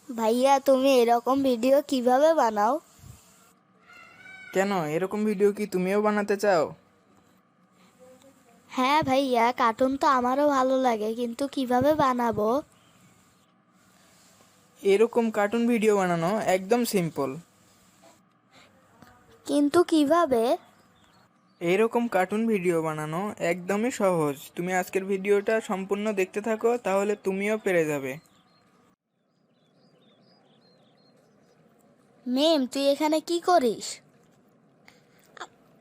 ভাইয়া তুমি এরকম ভিডিও কিভাবে বানাও? কেন এরকম ভিডিও কি তুমিও বানাতে চাও? হ্যাঁ ভাইয়া, কার্টুন তো আমারও ভালো লাগে, কিন্তু কিভাবে বানাবো? এরকম কার্টুন ভিডিও বানানো একদম সিম্পল। কিন্তু কিভাবে? এইরকম কার্টুন ভিডিও বানানো একদমই সহজ। তুমি আজকের ভিডিওটা সম্পূর্ণ দেখতে থাকো, তাহলে তুমিও পেরে যাবে। মেম, তুই এখানে কি করিস?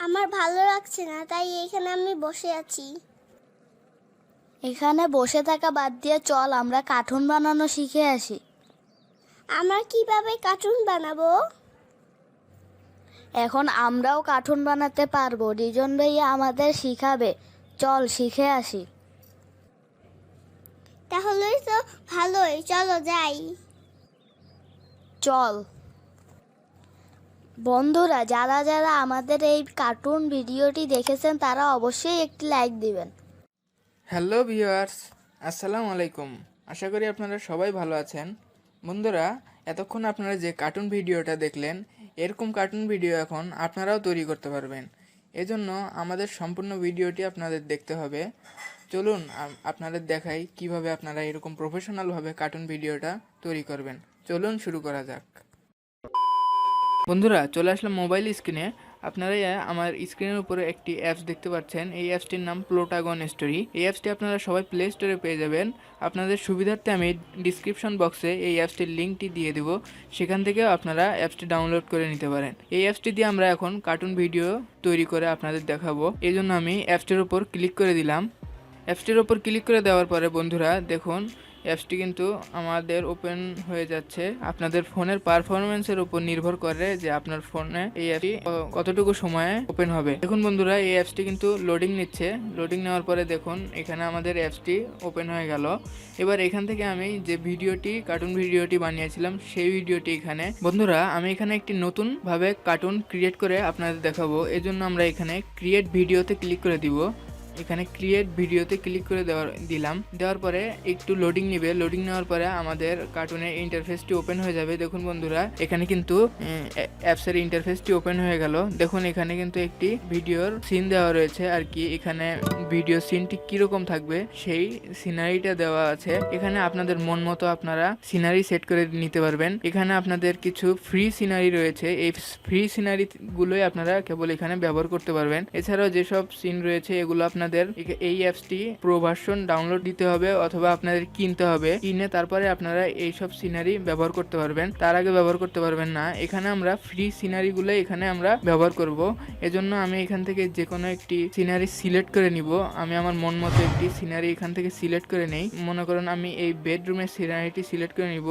আমার ভালো লাগছে না, তাই এখানে আমি বসে আছি। এখানে বসে থাকা বাদ দিয়ে চল আমরা কার্টুন বানানো শিখে আসি। আমরা কিভাবে কার্টুন বানাবো? এখন আমরাও কার্টুন বানাতে পারবো, রিজন ভাইয়া আমাদের শিখাবে। চল শিখে আসি। তাহলেই তো ভালোই, চলো যাই। চল। বন্ধুরা, যারা যারা আমাদের এই কার্টুন ভিডিওটি দেখেছেন তারা অবশ্যই একটি লাইক দিবেন। হ্যালো ভিউয়ার্স, আসসালামু আলাইকুম। আশা করি আপনারা সবাই ভালো আছেন। বন্ধুরা, এতক্ষণ আপনারা যে কার্টুন ভিডিওটা দেখলেন, এরকম কার্টুন ভিডিও এখন আপনারাও তৈরি করতে পারবেন। এজন্য আমাদের সম্পূর্ণ ভিডিওটি আপনাদের দেখতে হবে। চলুন আপনাদের দেখাই কিভাবে আপনারা এরকম প্রফেশনালভাবে কার্টুন ভিডিওটা তৈরি করবেন। চলুন শুরু করা যাক। বন্ধুরা, চলে আসলাম মোবাইল স্ক্রিনে। আপনারা আমার স্ক্রিনের উপরে একটি অ্যাপস দেখতে পাচ্ছেন। এই অ্যাপসটির নাম প্লোটাগন স্টোরি। এই অ্যাপসটি আপনারা সবাই প্লে স্টোরে পেয়ে যাবেন। আপনাদের সুবিধার্থে আমি ডিসক্রিপশন বক্সে এই অ্যাপসটির লিঙ্কটি দিয়ে দেবো, সেখান থেকেও আপনারা অ্যাপসটি ডাউনলোড করে নিতে পারেন। এই অ্যাপসটি দিয়ে আমরা এখন কার্টুন ভিডিও তৈরি করে আপনাদের দেখাবো। এই জন্য আমি অ্যাপসটির উপর ক্লিক করে দিলাম। অ্যাপসটির উপর ক্লিক করে দেওয়ার পরে বন্ধুরা দেখুন, অ্যাপসটি কিন্তু আমাদের ওপেন হয়ে যাচ্ছে। আপনাদের ফোনের পারফরমেন্সের উপর নির্ভর করে যে আপনার ফোনে এই অ্যাপটি কতটুকু সময়ে ওপেন হবে। দেখুন বন্ধুরা, এই অ্যাপসটি কিন্তু লোডিং নিচ্ছে। লোডিং নেওয়ার পরে দেখুন এখানে আমাদের অ্যাপসটি ওপেন হয়ে গেল। এবার এখান থেকে আমি যে কার্টুন ভিডিওটি বানিয়েছিলাম সেই ভিডিওটি এখানে। বন্ধুরা, আমি এখানে একটি নতুন ভাবে কার্টুন ক্রিয়েট করে আপনাদের দেখাবো। এজন্য আমরা এখানে ক্রিয়েট ভিডিওতে ক্লিক করে দিব। এখানে ক্রিয়েট ভিডিওতে ক্লিক করে দেওয়ার পরে একটু লোডিং নেবে। লোডিং নেওয়ার পরে আমাদের কার্টুনের ইন্টারফেসটি ওপেন হয়ে যাবে। দেখুন বন্ধুরা, এখানে কিন্তু অ্যাপসের ইন্টারফেসটি ওপেন হয়ে গেল। দেখুন এখানে কিন্তু একটি ভিডিওর সিন দেওয়া রয়েছে আর কি। এখানে ভিডিও সিনটি কিরকম থাকবে সেই সিনারিটা দেওয়া আছে। এখানে আপনাদের মন মতো আপনারা সিনারি সেট করে নিতে পারবেন। এখানে আপনাদের কিছু ফ্রি সিনারি রয়েছে। এই ফ্রি সিনারি গুলোই আপনারা কেবল এখানে ব্যবহার করতে পারবেন। এছাড়াও যেসব সিন রয়েছে এগুলো আপনাদের এই অ্যাপসটি প্রো ভার্সন ডাউনলোড দিতে হবে অথবা আপনাদের কিনতে হবে। কিনে তারপরে আপনারা এইসব সিনারি ব্যবহার করতে পারবেন, তার আগে ব্যবহার করতে পারবেন না। এখানে আমরা ফ্রি সিনারি গুলো এখানে আমরা ব্যবহার করব। এজন্য আমি এখান থেকে যে কোনো একটি সিনারি সিলেক্ট করে নিব। আমি আমার মন মতো একটি সিনারি এখান থেকে সিলেক্ট করে নেই। মনে করুন আমি এই বেডরুমের সিনারিটি সিলেক্ট করে নিব।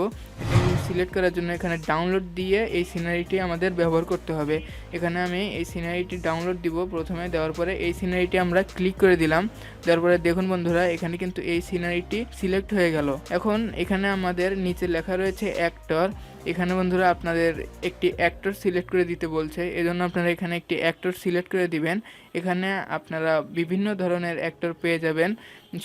সিলেক্ট করার জন্য এখানে ডাউনলোড দিয়ে এই সিনারিটি আমাদের ব্যবহার করতে হবে। এখানে আমি এই সিনারিটি ডাউনলোড দিব। প্রথমে দেওয়ার পরে এই সিনারিটি আমরা ক্লিক করে দিলাম। দেওয়ার পরে দেখুন বন্ধুরা, এখানে কিন্তু এই সিনারিটি সিলেক্ট হয়ে গেল। এখন এখানে আমাদের নিচে লেখা রয়েছে অ্যাক্টর। এখানে বন্ধুরা আপনাদের একটি অ্যাক্টর সিলেক্ট করে দিতে বলছে, এজন্য আপনারা এখানে একটি অ্যাক্টর সিলেক্ট করে দিবেন। এখানে আপনারা বিভিন্ন ধরনের অ্যাক্টর পেয়ে যাবেন,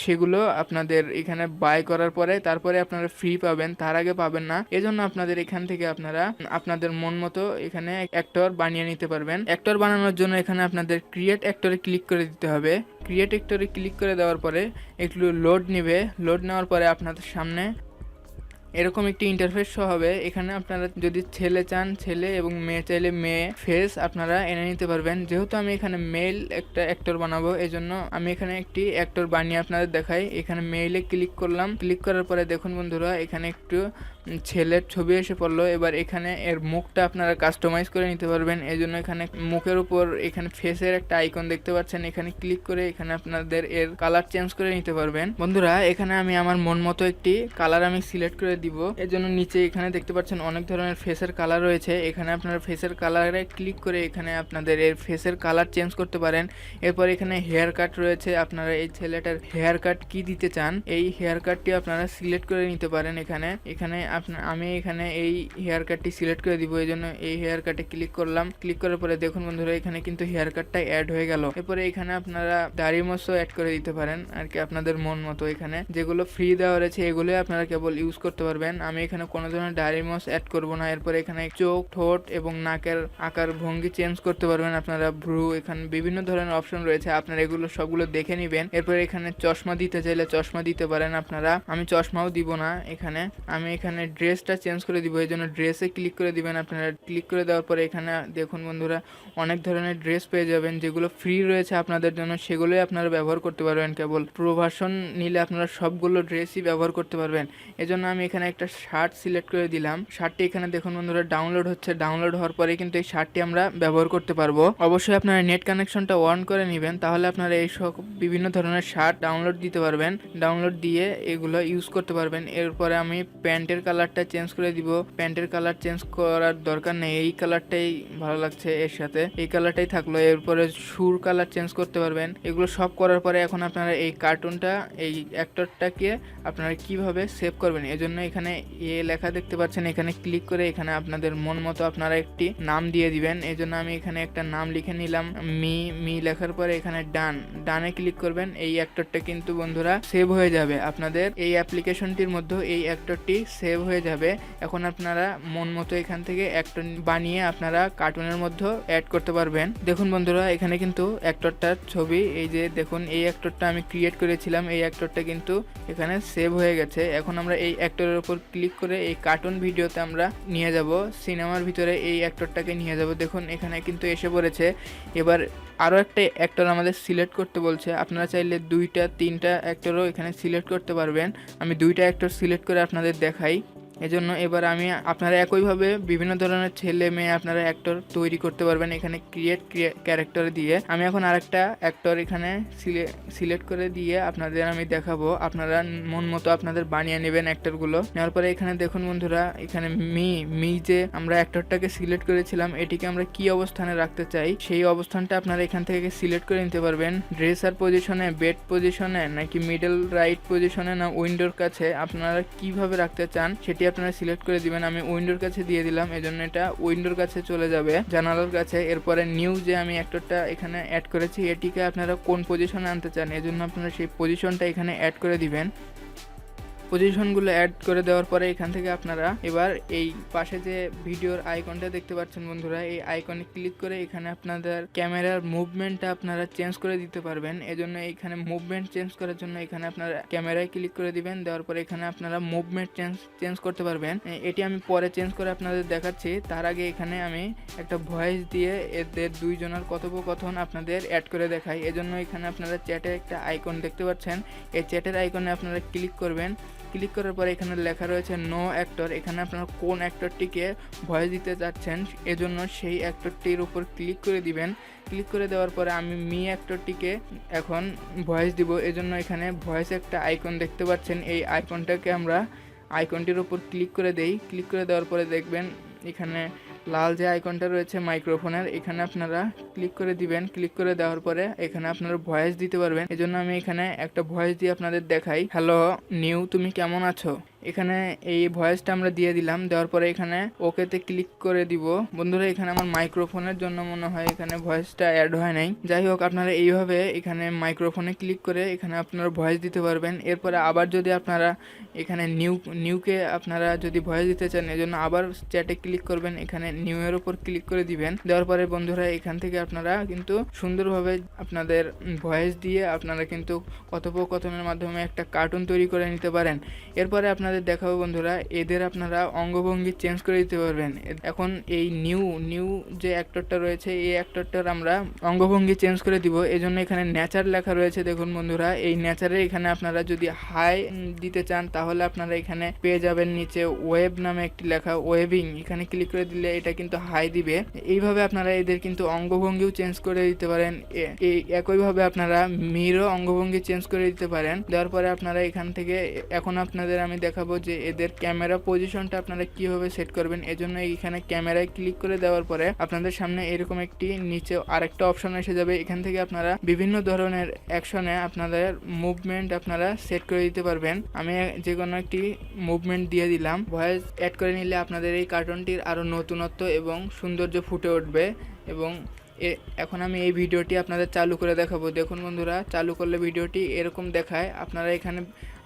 সেগুলো আপনাদের এখানে বাই করার পরে তারপরে আপনারা ফ্রি পাবেন, তার আগে পাবেন না। এজন্য আপনাদের এখান থেকে আপনারা আপনাদের মন মতো এখানে অ্যাক্টর বানিয়ে নিতে পারবেন। অ্যাক্টর বানানোর জন্য এখানে আপনাদের ক্রিয়েট অ্যাক্টরে ক্লিক করে দিতে হবে। ক্রিয়েট অ্যাক্টরে ক্লিক করে দেওয়ার পরে একটু লোড নেবে। লোড নেওয়ার পরে আপনাদের সামনে এরকম একটি ইন্টারফেস শো হবে। এখানে আপনারা যদি ছেলে চান ছেলে এবং মেয়ে চাইলে মেয়ে ফেস আপনারা এনে নিতে পারবেন। যেহেতু আমি এখানে মেল একটা অ্যাক্টর বানাবো, এজন্য আমি এখানে একটি অ্যাক্টর বানিয়ে আপনাদের দেখাই। এখানে মেইলে ক্লিক করলাম। ক্লিক করার পরে দেখুন বন্ধুরা, এখানে একটু ছেলের ছবি এসে পড়লো। এবার এখানে এর মুখটা আপনারা কাস্টমাইজ করে নিতে পারবেন। এই জন্য এখানে মুখের উপর এখানে ফেসের একটা আইকন দেখতে পাচ্ছেন, এখানে ক্লিক করে এখানে আপনাদের এর কালার চেঞ্জ করে নিতে পারবেন। বন্ধুরা, এখানে আমি আমার মন মতো একটি কালার আমি সিলেক্ট করে দিব। এর জন্য নিচে এখানে দেখতে পাচ্ছেন অনেক ধরনের ফেসের কালার রয়েছে। এখানে আপনারা ফেসের কালারে ক্লিক করে এখানে আপনাদের এর ফেসের কালার চেঞ্জ করতে পারেন। এরপর এখানে হেয়ার কাট রয়েছে, আপনারা এই ছেলেটার হেয়ার কাট কি দিতে চান এই হেয়ার কাটটি আপনারা সিলেক্ট করে নিতে পারেন। এখানে আমি এখানে এই হেয়ার কাটটি সিলেক্ট করে দিব, এই জন্য এই হেয়ার কাটে ক্লিক করলাম। ক্লিক করার পরে দেখুন বন্ধুরা এখানে কিন্তু হেয়ার কাটটা অ্যাড হয়ে গেল। এরপরে এখানে আপনারা দাড়ি মোছও অ্যাড করে দিতে পারেন আর কি আপনাদের মন মতো। এখানে যেগুলো ফ্রি দেওয়া রয়েছে এগুলোই আপনারা কেবল ইউজ করতে পারবেন। আমি এখানে কোনো ধরনের দাড়ি মোছ অ্যাড করব না। এরপরে এখানে চোখ, ঠোঁট এবং নাকের আকার ভঙ্গি চেঞ্জ করতে পারবেন আপনারা, ভ্রু, এখানে বিভিন্ন ধরনের অপশন রয়েছে, আপনারা এগুলো সবগুলো দেখে নেবেন। এরপরে এখানে চশমা দিতে চাইলে চশমা দিতে পারেন আপনারা, আমি চশমাও দিব না। আমি এখানে ড্রেসটা চেঞ্জ করে দিব, এই জন্য ড্রেসে ক্লিক করে দিবেন আপনারা। ক্লিক করে দেওয়ার পরে এখানে দেখুন বন্ধুরা অনেক ধরনের ড্রেস পেয়ে যাবেন, যেগুলো ফ্রি রয়েছে আপনাদের জন্য সেগুলোই আপনারা ব্যবহার করতে পারবেন। কেবল প্রো ভার্সন নিলে আপনারা সবগুলো ড্রেসই ব্যবহার করতে পারবেন। এজন্য আমি এখানে একটা শার্ট সিলেক্ট করে দিলাম। শার্টটি এখানে দেখুন বন্ধুরা ডাউনলোড হচ্ছে। ডাউনলোড হওয়ার পরে কিন্তু এই শার্টটি আমরা ব্যবহার করতে পারবো। অবশ্যই আপনারা নেট কানেকশনটা অন করে নেবেন, তাহলে আপনারা এই সব বিভিন্ন ধরনের শার্ট ডাউনলোড দিতে পারবেন। ডাউনলোড দিয়ে এগুলো ইউজ করতে পারবেন। এরপরে আমি প্যান্টের কালারটা চেঞ্জ করে দিব। প্যান্টের কালার চেঞ্জ করার দরকার নেই, এই কালারটাই ভালো লাগছে, এর সাথে এই কালারটাই থাকলো। এরপরে শুর কালার চেঞ্জ করতে পারবেন। এগুলো সব করার পরে এখন আপনারা এই কার্টুনটা, এই অ্যাক্টরটাকে আপনারা কিভাবে সেভ করবেন, এজন্য এখানে লেখা দেখতে পাচ্ছেন, এখানে ক্লিক করে এখানে আপনাদের মন মতো আপনারা একটি নাম দিয়ে দিবেন। এই জন্য আমি এখানে একটা নাম লিখে নিলাম, মি লেখার পরে এখানে ডানে ক্লিক করবেন। এই অ্যাক্টরটা কিন্তু বন্ধুরা সেভ হয়ে যাবে আপনাদের এই অ্যাপ্লিকেশনটির মধ্যে, এই অ্যাক্টরটি সেভ হয়ে যাবে। এখন আপনারা মন মতো এখান থেকে অ্যাক্টর বানিয়ে আপনারা কার্টুনের মধ্যে অ্যাড করতে পারবেন। দেখুন বন্ধুরা এখানে কিন্তু অ্যাক্টরটার ছবি, এই যে দেখুন এই অ্যাক্টরটা আমি ক্রিয়েট করেছিলাম, এই অ্যাক্টরটা কিন্তু এখানে সেভ হয়ে গেছে। এখন আমরা এই অ্যাক্টরের উপর ক্লিক করে এই কার্টুন ভিডিওতে আমরা নিয়ে যাব, সিনেমার ভিতরে এই অ্যাক্টরটাকে নিয়ে যাব। দেখুন এখানে কিন্তু এসে পড়েছে। এবার আরও একটা অ্যাক্টর আমাদের সিলেক্ট করতে বলছে, আপনারা চাইলে 2-3টা অ্যাক্টরও এখানে সিলেক্ট করতে পারবেন। আমি 2টা অ্যাক্টর সিলেক্ট করে আপনাদের দেখাই। এজন্য এবার আপনারা একইভাবে বিভিন্ন ধরনের ছেলে মেয়ে আপনারা অ্যাক্টর তৈরি করতে পারবেন এখানে ক্রিয়েট ক্যারেক্টার দিয়ে। আমি এখন আরেকটা অ্যাক্টর এখানে সিলেক্ট করে দিয়ে আপনাদের আমি দেখাবো, আপনারা মন মতো আপনাদের বানিয়ে নেবেন অ্যাক্টরগুলো। নেওয়ার পরে এখানে দেখুন বন্ধুরা এখানে মি যে আমরা অ্যাক্টরটাকে সিলেক্ট করেছিলাম এটিকে আমরা কি অবস্থানে রাখতে চাই সেই অবস্থানটা আপনারা এখান থেকে সিলেক্ট করে নিতে পারবেন। ড্রেসার পজিশনে, বেড পজিশনে, নাকি মিডল রাইট পজিশনে, না উইন্ডোর কাছে, আপনারা কিভাবে রাখতে চান সেটি আপনারা সিলেক্ট করে দিবেন। আমি উইন্ডোর কাছে দিয়ে দিলাম, এজন্য এটা উইন্ডোর কাছে চলে যাবে, জানালার কাছে। এরপরে নিউ যে আমি অ্যাক্টরটা এখানে অ্যাড করেছি এটিকে আপনারা কোন পজিশনে আনতে চান, এজন্য আপনারা সেই পজিশনটা এখানে অ্যাড করে দিবেন। পজিশনগুলো অ্যাড করে দেওয়ার পরে এখান থেকে আপনারা এবার এই পাশে যে ভিডিওর আইকনটা দেখতে পাচ্ছেন বন্ধুরা, এই আইকনে ক্লিক করে এখানে আপনাদের ক্যামেরার মুভমেন্টটা আপনারা চেঞ্জ করে দিতে পারবেন। এজন্য এখানে মুভমেন্ট চেঞ্জ করার জন্য এখানে আপনারা ক্যামেরায় ক্লিক করে দিবেন। দেওয়ার পরে এখানে আপনারা মুভমেন্ট চেঞ্জ করতে পারবেন। এটি আমি পরে চেঞ্জ করে আপনাদের দেখাচ্ছি। তার আগে এখানে আমি একটা ভয়েস দিয়ে এদের দুইজনের কথোপকথন আপনাদের অ্যাড করে দেখাই। এজন্য এখানে আপনারা চ্যাটের একটা আইকন দেখতে পাচ্ছেন, এই চ্যাটের আইকনে আপনারা ক্লিক করবেন। ক্লিক করার পরে এখানে লেখা রয়েছে নো অ্যাক্টর, এখানে আপনারা কোন অ্যাক্টরটিকে ভয়েস দিতে চাচ্ছেন এজন্য সেই অ্যাক্টরটির উপর ক্লিক করে দিবেন। ক্লিক করে দেওয়ার পরে আমি মি অ্যাক্টরটিকে এখন ভয়েস দিব, এজন্য এখানে ভয়েস একটা আইকন দেখতে পাচ্ছেন, এই আইকনটির উপর ক্লিক করে দেই। ক্লিক করে দেওয়ার পরে দেখবেন এখানে লাল যে আইকনটা রয়েছে মাইক্রোফোনের, এখানে আপনারা ক্লিক করে দিবেন। ক্লিক করে দেওয়ার পরে এখানে আপনারা ভয়েস দিতে পারবেন। এজন্য আমি এখানে একটা ভয়েস দিয়ে আপনাদের দেখাই। হ্যালো নিউ, তুমি কেমন আছো? এখানে এই ভয়েসটা আমরা দিয়ে দিলাম। দেওয়ার পরে এখানে ওকেতে ক্লিক করে দিব। বন্ধুরা এখানে আমার মাইক্রোফোনের জন্য মনে হয় এখানে ভয়েসটা অ্যাড হয় নাই। যাই হোক আপনারা এইভাবে এখানে মাইক্রোফোনে ক্লিক করে এখানে আপনারা ভয়েস দিতে পারবেন। এরপরে আবার যদি আপনারা এখানে নিউকে আপনারা যদি ভয়েস দিতে চান এজন্য আবার চ্যাটে ক্লিক করবেন, এখানে নিউ এর উপর ক্লিক করে দিবেন। দেওয়ার পরে বন্ধুরা এখান থেকে আপনারা কিন্তু সুন্দরভাবে আপনাদের ভয়েস দিয়ে আপনারা কিন্তু কথোপকথনের মাধ্যমে একটা কার্টুন তৈরি করে নিতে পারেন। এরপরে আপনাদের দেখাবো বন্ধুরা এদের আপনারা অঙ্গভঙ্গি চেঞ্জ করে দিতে পারবেন। এখন এই নিউ যে অ্যাক্টরটা রয়েছে এই অ্যাক্টরটার আমরা অঙ্গভঙ্গি চেঞ্জ করে দিব। এজন্য এখানে নেচার লেখা রয়েছে, দেখুন বন্ধুরা এই নেচারে এখানে আপনারা যদি হাই দিতে চান তাহলে আপনারা এখানে পেয়ে যাবেন নিচে ওয়েব নামে একটি লেখা, ওয়েবিং, এখানে ক্লিক করে দিলে এটা কিন্তু হাই দিবে। এইভাবে আপনারা এদের কিন্তু অঙ্গভঙ্গিও চেঞ্জ করে দিতে পারেন। একইভাবে আপনারা মিরও অঙ্গভঙ্গি চেঞ্জ করে দিতে পারেন। দেওয়ার পরে আপনারা এখান থেকে এখন আপনাদের আমি দেখাবো দেখাবো যে এদের ক্যামেরা পজিশনটা আপনারা কিভাবে সেট করবেন। এজন্য এইখানে ক্যামেরায় ক্লিক করে দেওয়ার পরে আপনাদের সামনে এরকম একটি নিচে আরেকটা অপশন এসে যাবে। এখান থেকে আপনারা বিভিন্ন ধরনের অ্যাকশনে আপনাদের মুভমেন্ট আপনারা সেট করে দিতে পারবেন। আমি যে কোনো একটি মুভমেন্ট দিয়ে দিলাম। ভয়েস অ্যাড করে নিলে আপনাদের এই কার্টুনটির আরও নতুনত্ব এবং সৌন্দর্য ফুটে উঠবে। এবং এখন আমি এই ভিডিওটি আপনাদের চালু করে দেখাবো। দেখুন বন্ধুরা, চালু করলে ভিডিওটি এরকম দেখায়। আপনারা এখানে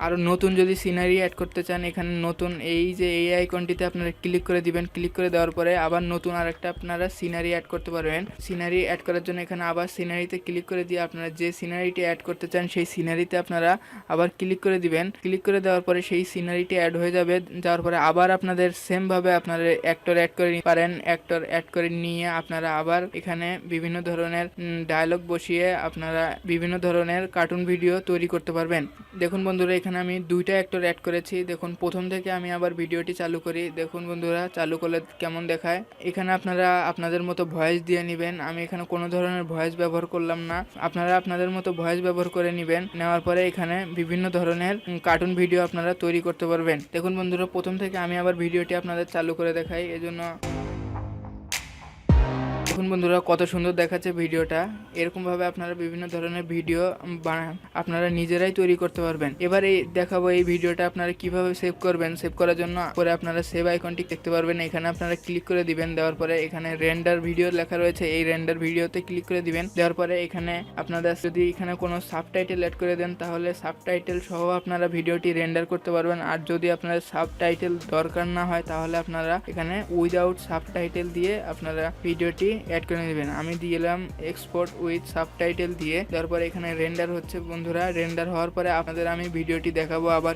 আরও নতুন যদি সিনারি অ্যাড করতে চান, এখানে নতুন এই যে এই আইকনটিতে আপনারা ক্লিক করে দিবেন। ক্লিক করে দেওয়ার পরে আবার নতুন আরেকটা আপনারা সিনারি অ্যাড করতে পারবেন। সিনারি অ্যাড করার জন্য এখানে আবার সিনারিতে ক্লিক করে দিয়ে আপনারা যে সিনারিটি অ্যাড করতে চান সেই সিনারিতে আপনারা আবার ক্লিক করে দিবেন। ক্লিক করে দেওয়ার পরে সেই সিনারিটি অ্যাড হয়ে যাবে। যাওয়ার পরে আবার আপনাদের সেমভাবে আপনারা অ্যাক্টর অ্যাড করে নিতে পারেন। অ্যাক্টর অ্যাড করে নিয়ে আপনারা আবার এখানে বিভিন্ন ধরনের ডায়লগ বসিয়ে আপনারা বিভিন্ন ধরনের কার্টুন ভিডিও তৈরি করতে পারবেন। দেখুন বন্ধুরা, এখানে আমি দুইটা অ্যাক্টর অ্যাড করেছি। দেখুন প্রথম থেকে আমি আবার ভিডিওটি চালু করি। দেখুন বন্ধুরা, চালু করলে কেমন দেখায়। এখানে আপনারা আপনাদের মতো ভয়েস দিয়ে নেবেন। আমি এখানে কোনো ধরনের ভয়েস ব্যবহার করলাম না। আপনারা আপনাদের মতো ভয়েস ব্যবহার করে নেবেন। নেওয়ার পরে এখানে বিভিন্ন ধরনের কার্টুন ভিডিও আপনারা তৈরি করতে পারবেন। দেখুন বন্ধুরা, প্রথম থেকে আমি আবার ভিডিওটি আপনাদের চালু করে দেখাই। এজন্য দেখুন বন্ধুরা, কত সুন্দর দেখাচ্ছে ভিডিওটা। এরকমভাবে আপনারা বিভিন্ন ধরনের ভিডিও আপনারা নিজেরাই তৈরি করতে পারবেন। এবারে দেখাবো এই ভিডিওটা আপনারা কিভাবে সেভ করবেন। সেভ করার জন্য পরে আপনারা সেভ আইকনটি দেখতে পারবেন। এখানে আপনারা ক্লিক করে দিবেন। দেওয়ার পরে এখানে রেন্ডার ভিডিও লেখা রয়েছে, এই রেন্ডার ভিডিওতে ক্লিক করে দিবেন। দেওয়ার পরে এখানে আপনারা যদি এখানে কোনো সাবটাইটেল অ্যাড করে দেন, তাহলে সাবটাইটেল সহ আপনারা ভিডিওটি রেন্ডার করতে পারবেন। আর যদি আপনার সাবটাইটেল দরকার না হয়, তাহলে আপনারা এখানে উইদাউট সাবটাইটেল দিয়ে আপনারা ভিডিওটি অ্যাড করে নেবেন। আমি দিলাম এক্সপোর্ট উইথ সাবটাইটেল দিয়ে। তারপরে এখানে রেন্ডার হচ্ছে বন্ধুরা। রেন্ডার হওয়ার পরে আপনাদের আমি ভিডিওটি দেখাবো আবার।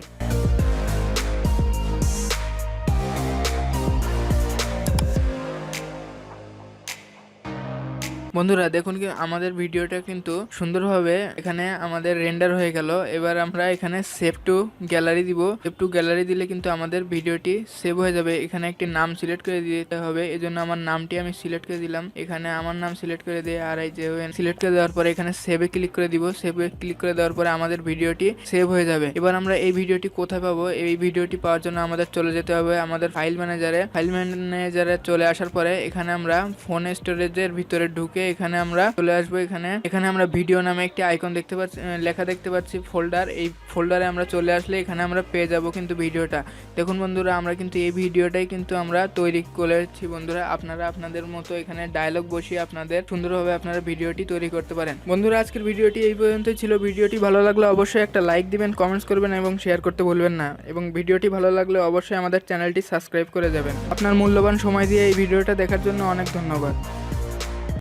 বন্ধুরা দেখুন কি আমাদের ভিডিওটা কিন্তু সুন্দরভাবে এখানে আমাদের রেন্ডার হয়ে গেল। এবার আমরা এখানে সেভ টু গ্যালারি দিব। সেভ টু গ্যালারি দিলে কিন্তু আমাদের ভিডিওটি সেভ হয়ে যাবে। এখানে একটি নাম সিলেক্ট করে দিতে হবে। এজন্য আমার নামটি আমি সিলেক্ট করে দিলাম। এখানে আমার নাম সিলেক্ট করে দিয়ে আর এই যে সিলেক্ট করে দেওয়ার পরে এখানে সেভে ক্লিক করে দিব। সেভে ক্লিক করে দেওয়ার পরে আমাদের ভিডিওটি সেভ হয়ে যাবে। এবার আমরা এই ভিডিওটি কোথায় পাবো? এই ভিডিওটি পাওয়ার জন্য আমাদের চলে যেতে হবে আমাদের ফাইল ম্যানেজারে চলে আসার পরে এখানে আমরা ফোন স্টোরেজের ভিতরে ঢুকে এখানে আমরা চলে আসবো। এখানে আমরা ভিডিও নামে একটি আইকন দেখতে পাচ্ছি, লেখা দেখতে পাচ্ছি ফোল্ডার। এই ফোল্ডারে আমরা চলে আসলে এখানে আমরা পেয়ে যাব কিন্তু ভিডিওটা। দেখুন বন্ধুরা, আমরা কিন্তু এই ভিডিওটাই কিন্তু আমরা তৈরি করেছি বন্ধুরা। আপনারা আপনাদের মতো এখানে ডায়লগ বসিয়ে আপনাদের সুন্দরভাবে আপনারা ভিডিওটি তৈরি করতে পারেন। বন্ধুরা, আজকের ভিডিওটি এই পর্যন্তই ছিল। ভিডিওটি ভালো লাগলে অবশ্যই একটা লাইক দিবেন, কমেন্টস করবেন এবং শেয়ার করতে ভুলবেন না। এবং ভিডিওটি ভালো লাগলে অবশ্যই আমাদের চ্যানেলটি সাবস্ক্রাইব করে যাবেন। আপনার মূল্যবান সময় দিয়ে এই ভিডিওটা দেখার জন্য অনেক ধন্যবাদ।